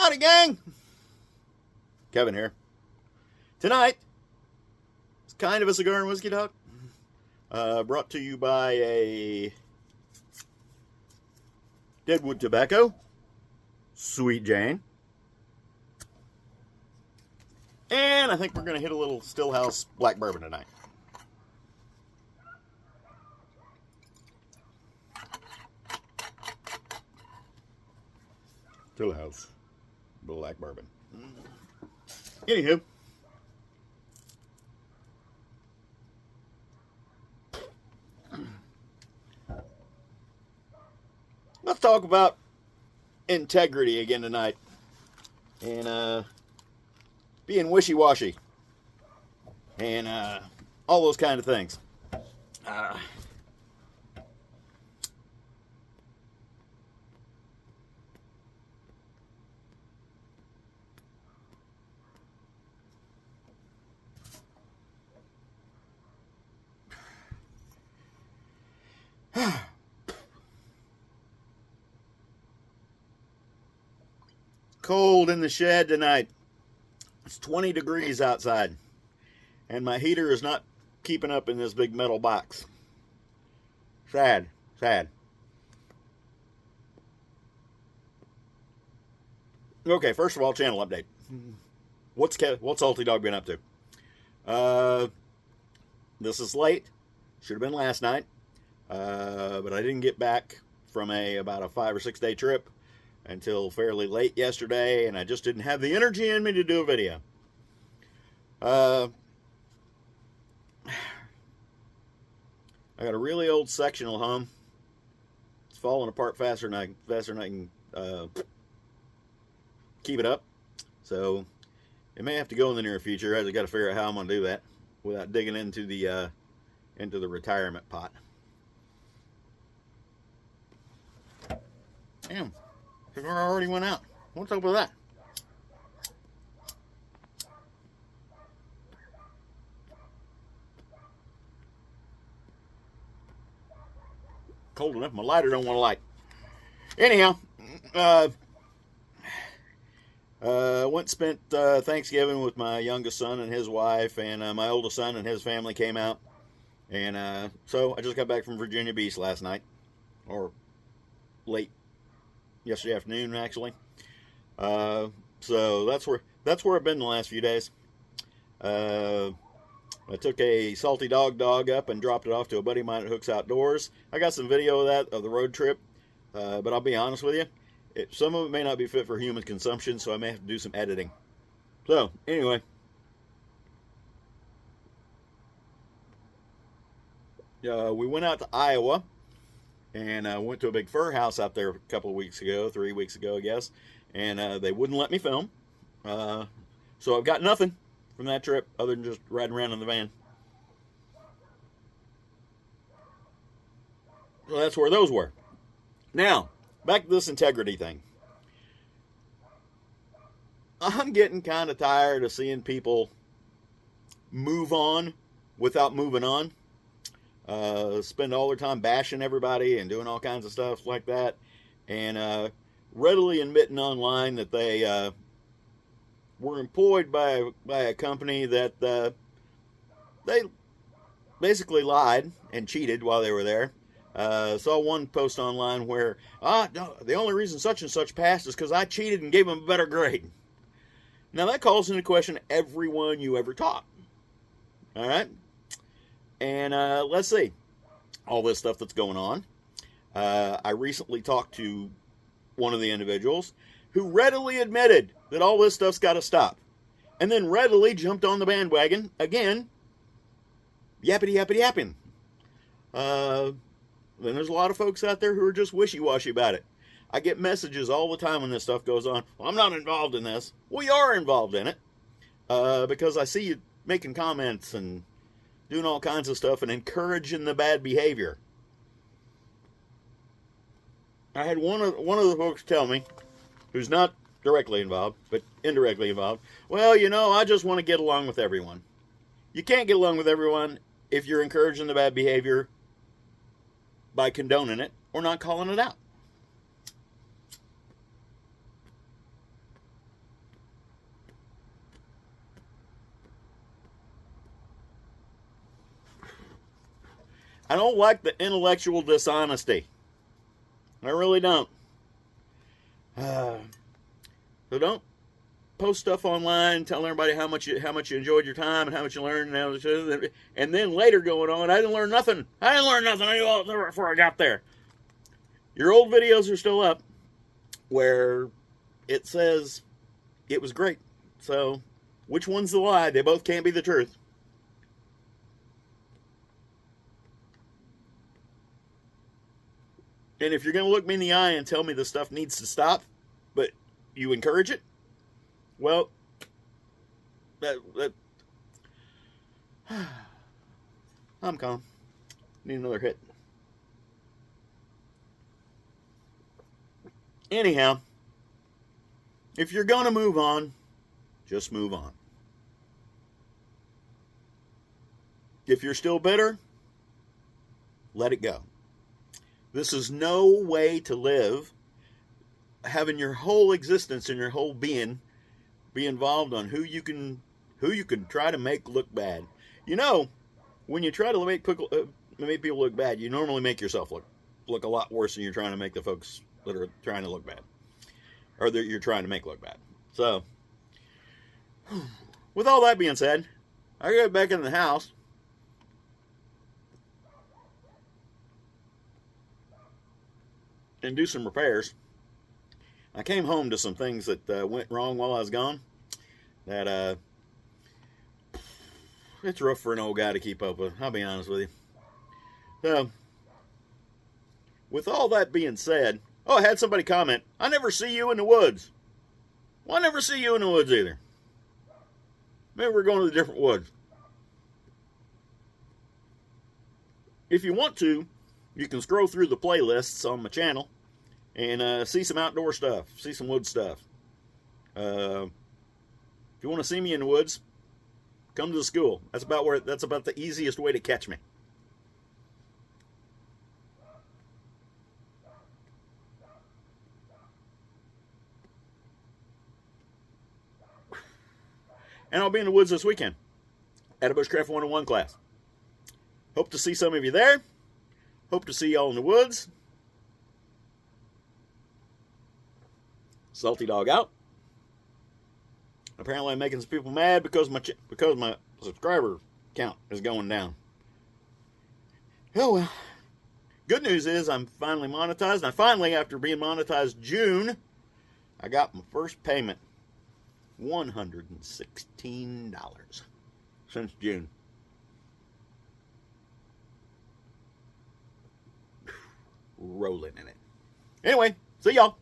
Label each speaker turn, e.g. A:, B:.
A: Howdy, gang! Kevin here. Tonight, it's kind of a cigar and whiskey talk. Brought to you by a Deadwood Tobacco, Sweet Jane. And I think we're going to hit a little Stillhouse Black Bourbon tonight. Stillhouse Black Bourbon. Anywho. Let's talk about integrity again tonight. And being wishy-washy. And all those kind of things. Cold in the shed tonight. It's 20 degrees outside. And my heater is not keeping up in this big metal box. Sad. Sad. Okay, first of all, channel update. What's Salty Dog been up to? This is late. Should have been last night. But I didn't get back from about a 5 or 6 day trip until fairly late yesterday, and I just didn't have the energy in me to do a video. I got a really old sectional home. It's falling apart faster than I can keep it up. So it may have to go in the near future. I just got to figure out how I'm going to do that without digging into the retirement pot. Damn, cigar already went out. What's up with that? Cold enough, my lighter don't want to light. Anyhow, went and spent Thanksgiving with my youngest son and his wife, and my oldest son and his family came out. And so I just got back from Virginia Beach last night, or late yesterday afternoon, actually. So that's where I've been the last few days. I took a Salty Dog up and dropped it off to a buddy of mine at Hooks Outdoors. I got some video of that, of the road trip, but I'll be honest with you, some of it may not be fit for human consumption, so I may have to do some editing. So, anyway. We went out to Iowa, and went to a big fur house out there a couple of weeks ago, 3 weeks ago, I guess, and they wouldn't let me film. So I've got nothing from that trip other than just riding around in the van. So that's where those were. Now, back to this integrity thing. I'm getting kind of tired of seeing people move on without moving on. Spend all their time bashing everybody and doing all kinds of stuff like that, and readily admitting online that they were employed by a company that they basically lied and cheated while they were there. Saw one post online where no, the only reason such and such passed is because I cheated and gave them a better grade. Now that calls into question everyone you ever taught. All right. And let's see, all this stuff that's going on. I recently talked to one of the individuals who readily admitted that all this stuff's got to stop. And then readily jumped on the bandwagon again, yappity-yappity-yapping. Then there's a lot of folks out there who are just wishy-washy about it. I get messages all the time when this stuff goes on. Well, I'm not involved in this. We are involved in it. Because I see you making comments and doing all kinds of stuff and encouraging the bad behavior. I had one of the folks tell me, who's not directly involved, but indirectly involved, well, you know, I just want to get along with everyone. You can't get along with everyone if you're encouraging the bad behavior by condoning it or not calling it out. I don't like the intellectual dishonesty. I really don't. So don't post stuff online, telling everybody how much you enjoyed your time and how much you learned, and then later going on, I didn't learn nothing. I knew all before I got there. Your old videos are still up, where it says it was great. So, which one's the lie? They both can't be the truth. And if you're going to look me in the eye and tell me this stuff needs to stop, but you encourage it, well, I'm calm. Need another hit. Anyhow, if you're going to move on, just move on. If you're still bitter, let it go. This is no way to live, having your whole existence and your whole being be involved on who you can try to make look bad. You know, when you try to make people look bad, you normally make yourself look a lot worse than you're trying to make the folks that are trying to look bad, or that you're trying to make look bad. So, with all that being said, I got back in the house. And do some repairs. I came home to some things that went wrong while I was gone. That it's rough for an old guy to keep up with. I'll be honest with you. So, with all that being said, I had somebody comment, "I never see you in the woods." Well, I never see you in the woods either. Maybe we're going to the different woods. If you want to, you can scroll through the playlists on my channel and see some outdoor stuff, see some wood stuff. If you want to see me in the woods, come to the school. That's about the easiest way to catch me. And I'll be in the woods this weekend at a Bushcraft 101 class. Hope to see some of you there. Hope to see y'all in the woods. Salty Dog out. Apparently I'm making some people mad because my subscriber count is going down. Oh well. Good news is I'm finally monetized. And I finally, after being monetized June, I got my first payment. $116 since June. Rolling in it. Anyway, see y'all.